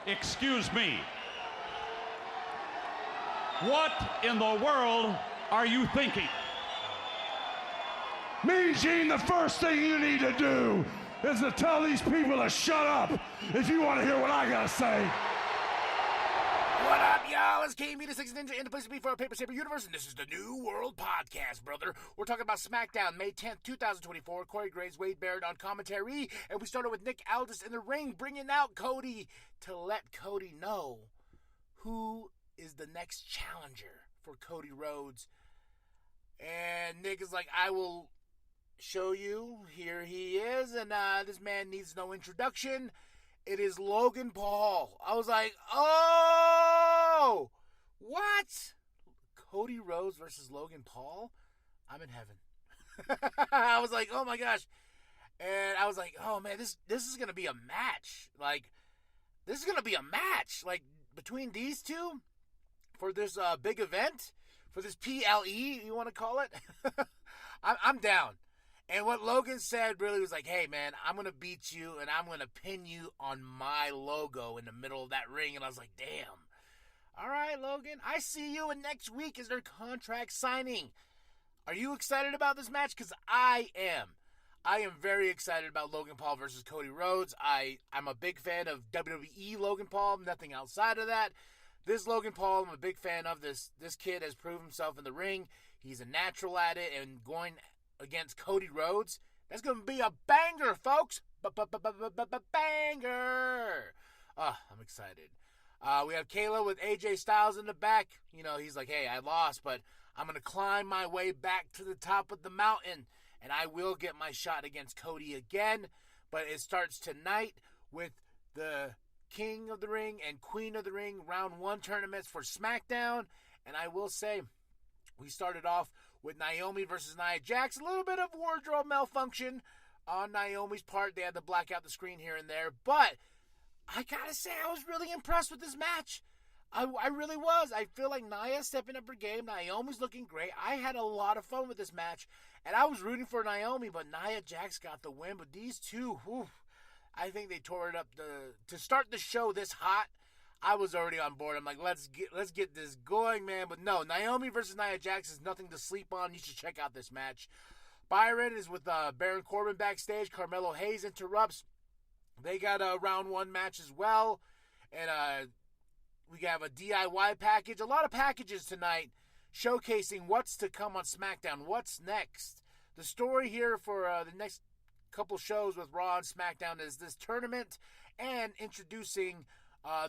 Excuse me. What in the world are you thinking? Mean Gene, the first thing you need to do is to tell these people to shut up if you want to hear what I gotta say. What up, y'all? It's KB, the Six Ninja, in the place to be for our Paper Saber universe, and this is the New World Podcast, brother. We're talking about SmackDown, May 10th, 2024. Corey Graves, Wade Barrett on commentary, and we started with Nick Aldis in the ring, bringing out Cody to let Cody know who is the next challenger for Cody Rhodes. And Nick is like, I will show you. Here he is, and this man needs no introduction. It is Logan Paul. I was like, oh, what? Cody Rhodes versus Logan Paul? I'm in heaven. I was like, oh my gosh. And I was like, oh man, this is going to be a match. Like, this is going to be a match. Like, between these two for this big event, for this PLE, you want to call it? I'm down. And what Logan said really was like, hey, man, I'm going to beat you, and I'm going to pin you on my logo in the middle of that ring. And I was like, damn. All right, Logan, I see you, and next week is their contract signing. Are you excited about this match? Because I am. I am very excited about Logan Paul versus Cody Rhodes. I'm a big fan of WWE Logan Paul, nothing outside of that. This Logan Paul, I'm a big fan of. This kid has proven himself in the ring. He's a natural at it, and going against Cody Rhodes, that's going to be a banger, folks. Banger. I'm excited. We have Kayla with AJ Styles in the back. You know, he's like, hey, I lost, but I'm going to climb my way back to the top of the mountain, and I will get my shot against Cody again. But it starts tonight with the King of the Ring and Queen of the Ring round 1 tournaments for SmackDown. And I will say, we started off with Naomi versus Nia Jax. A little bit of wardrobe malfunction on Naomi's part. They had to black out the screen here and there. But I gotta say, I was really impressed with this match. I really was. I feel like Nia stepping up her game. Naomi's looking great. I had a lot of fun with this match. And I was rooting for Naomi, but Nia Jax got the win. But these two, I think they tore it up. To start the show this hot, I was already on board. I'm like, let's get this going, man. But no, Naomi versus Nia Jax is nothing to sleep on. You should check out this match. Byron is with Baron Corbin backstage. Carmelo Hayes interrupts. They got a round 1 match as well. And we have a DIY package. A lot of packages tonight showcasing what's to come on SmackDown. What's next? The story here for the next couple shows with Raw and SmackDown is this tournament and introducing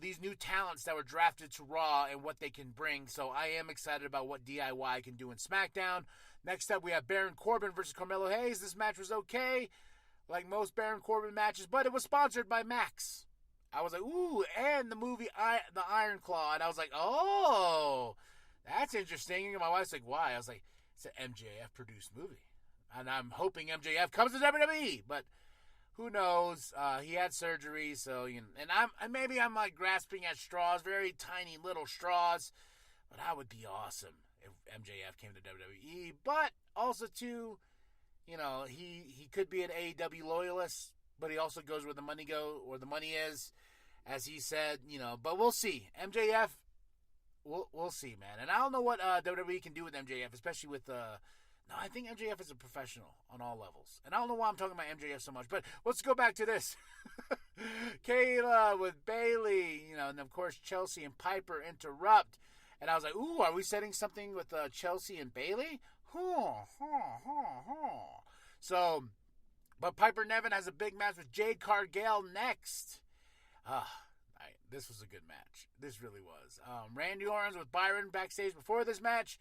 these new talents that were drafted to Raw and what they can bring. So I am excited about what DIY can do in SmackDown. Next up, we have Baron Corbin versus Carmelo Hayes. This match was okay, like most Baron Corbin matches, but it was sponsored by Max. I was like, ooh, and the movie The Iron Claw. And I was like, oh, that's interesting. And my wife's like, why? I was like, it's an MJF produced movie. And I'm hoping MJF comes to WWE, but who knows? He had surgery, so and maybe I'm like grasping at straws, very tiny little straws. But that would be awesome if MJF came to WWE. But also too, he could be an AEW loyalist, but he also goes where the money is, as he said. But we'll see. MJF, we'll see, man. And I don't know what WWE can do with MJF, especially with No, I think MJF is a professional on all levels. And I don't know why I'm talking about MJF so much, but let's go back to this. Kayla with Bailey, and of course Chelsea and Piper interrupt. And I was like, ooh, are we setting something with Chelsea and Bailey? So, but Piper Niven has a big match with Jade Cargill next. This was a good match. This really was. Randy Orton with Byron backstage before this match.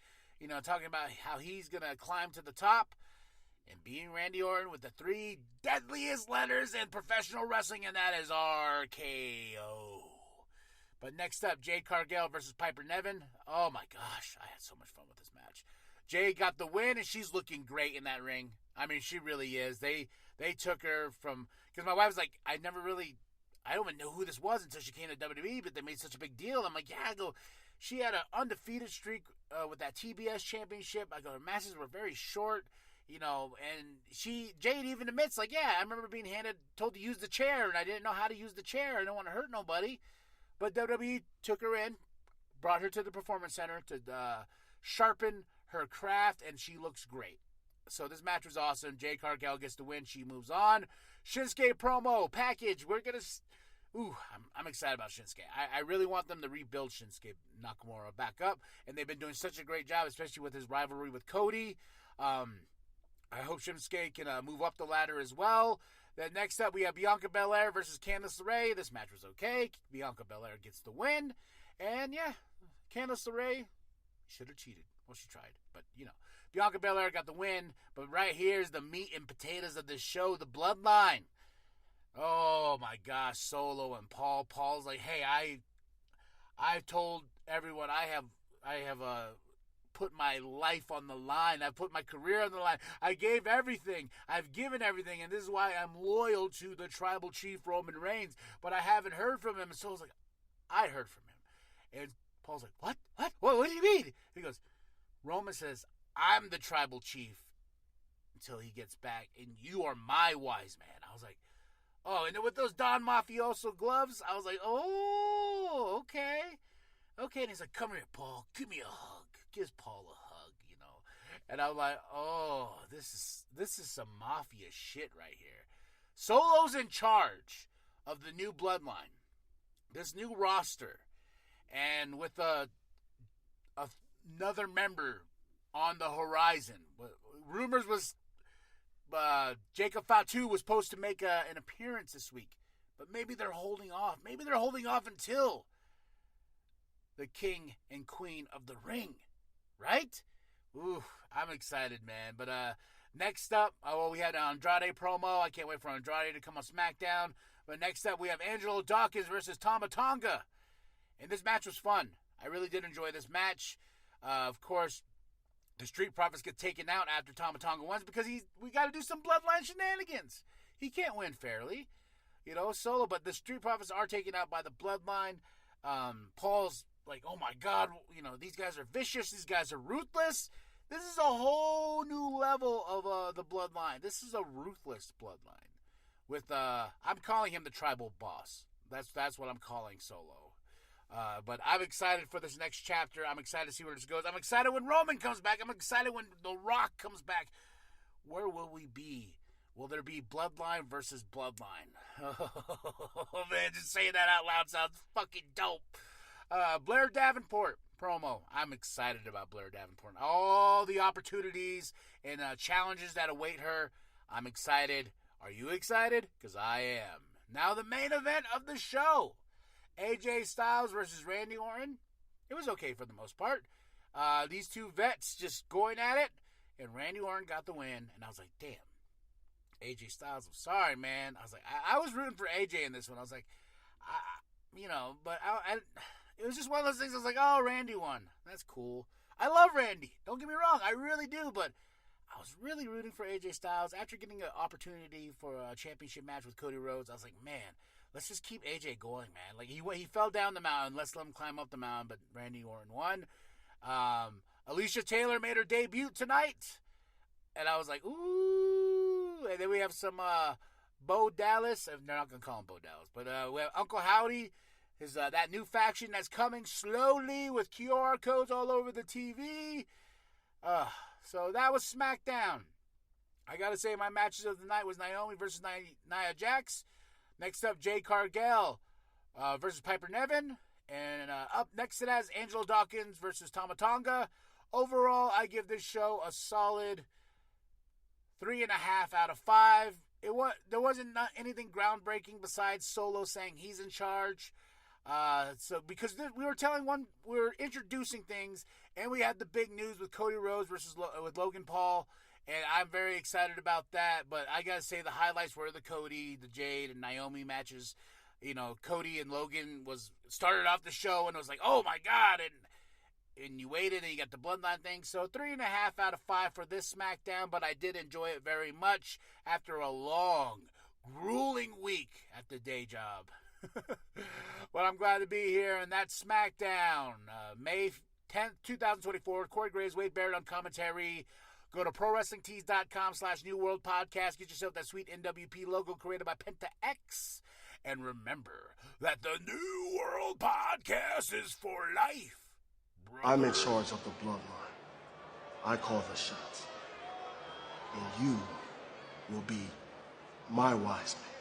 Talking about how he's going to climb to the top and being Randy Orton with the 3 deadliest letters in professional wrestling, and that is RKO. But next up, Jade Cargill versus Piper Niven. Oh my gosh, I had so much fun with this match. Jade got the win, and she's looking great in that ring. I mean, she really is. They took her from, because my wife was like, I don't even know who this was until she came to WWE, but they made such a big deal. I'm like, yeah, she had an undefeated streak with that TBS championship. Her matches were very short. And Jade even admits, like, yeah, I remember being told to use the chair, and I didn't know how to use the chair. I didn't want to hurt nobody. But WWE took her in, brought her to the Performance Center to sharpen her craft, and she looks great. So this match was awesome. Jade Cargill gets the win. She moves on. Shinsuke promo package. We're going to... I'm excited about Shinsuke. I really want them to rebuild Shinsuke Nakamura back up, and they've been doing such a great job, especially with his rivalry with Cody. I hope Shinsuke can move up the ladder as well. Then next up, we have Bianca Belair versus Candice LeRae. This match was okay. Bianca Belair gets the win. And yeah, Candice LeRae should have cheated. Well, she tried, but Bianca Belair got the win. But right here's the meat and potatoes of this show, the Bloodline. Oh my gosh, Solo and Paul. Paul's like, hey, I've told everyone I have put my life on the line. I put my career on the line. I gave everything. I've given everything, and this is why I'm loyal to the tribal chief Roman Reigns. But I haven't heard from him. And Solo's like, I heard from him. And Paul's like, what? What do you mean? He goes, Roman says, I'm the tribal chief until he gets back, and you are my wise man. I was like, oh, and then with those Don Mafioso gloves, I was like, oh, okay. Okay, and he's like, come here, Paul. Give me a hug. Gives Paul a hug, And I'm like, oh, this is some mafia shit right here. Solo's in charge of the new Bloodline, this new roster, and with another member on the horizon. Rumors was Jacob Fatu was supposed to make an appearance this week, but maybe they're holding off. Maybe they're holding off until the king and queen of the ring, right? Ooh, I'm excited, man. But next up, we had an Andrade promo. I can't wait for Andrade to come on SmackDown. But next up, we have Angelo Dawkins versus Tama Tonga. And this match was fun. I really did enjoy this match. Of course, the Street Profits get taken out after Tama Tonga wins because we got to do some Bloodline shenanigans. He can't win fairly, solo. But the Street Profits are taken out by the Bloodline. Paul's like, oh my God, these guys are vicious. These guys are ruthless. This is a whole new level of the Bloodline. This is a ruthless Bloodline. With I'm calling him the tribal boss. That's what I'm calling Solo. But I'm excited for this next chapter. I'm excited to see where this goes. I'm excited when Roman comes back. I'm excited when The Rock comes back. Where will we be? Will there be Bloodline versus Bloodline? Oh, man, just saying that out loud sounds fucking dope. Blair Davenport promo. I'm excited about Blair Davenport. All the opportunities and challenges that await her. I'm excited. Are you excited? Because I am. Now the main event of the show. AJ Styles versus Randy Orton. It was okay for the most part. These two vets just going at it. And Randy Orton got the win. And I was like, damn. AJ Styles, I'm sorry, man. I was like, I was rooting for AJ in this one. I was like, but it was just one of those things. I was like, oh, Randy won. That's cool. I love Randy. Don't get me wrong. I really do. But I was really rooting for AJ Styles. After getting an opportunity for a championship match with Cody Rhodes, I was like, man, let's just keep AJ going, man. Like, he fell down the mountain. Let's let him climb up the mountain. But Randy Orton won. Alicia Taylor made her debut tonight. And I was like, ooh. And then we have some Bo Dallas. They're not going to call him Bo Dallas. But we have Uncle Howdy. His that new faction that's coming slowly with QR codes all over the TV. So that was SmackDown. I got to say, my matches of the night was Naomi versus Nia Jax. Next up, Jade Cargill versus Piper Niven. And up next to that is Angelo Dawkins versus Tama Tonga. Overall, I give this show a solid 3.5 out of 5. There wasn't anything groundbreaking besides Solo saying he's in charge. Because we were introducing things, and we had the big news with Cody Rhodes versus with Logan Paul, and I'm very excited about that. But I gotta say, the highlights were the Cody, the Jade, and Naomi matches. Cody and Logan started off the show, and it was like, oh my God, and you waited, and you got the Bloodline thing. So 3.5 out of 5 for this SmackDown, but I did enjoy it very much after a long, grueling week at the day job. Well, I'm glad to be here, and that's SmackDown. May 10th, 2024. Corey Graves, Wade Barrett on commentary. Go to ProWrestlingTees.com/New World Podcast. Get yourself that sweet nWp logo created by Penta X. And remember that the New World Podcast is for life. Brother. I'm in charge of the Bloodline. I call the shots. And you will be my wise man.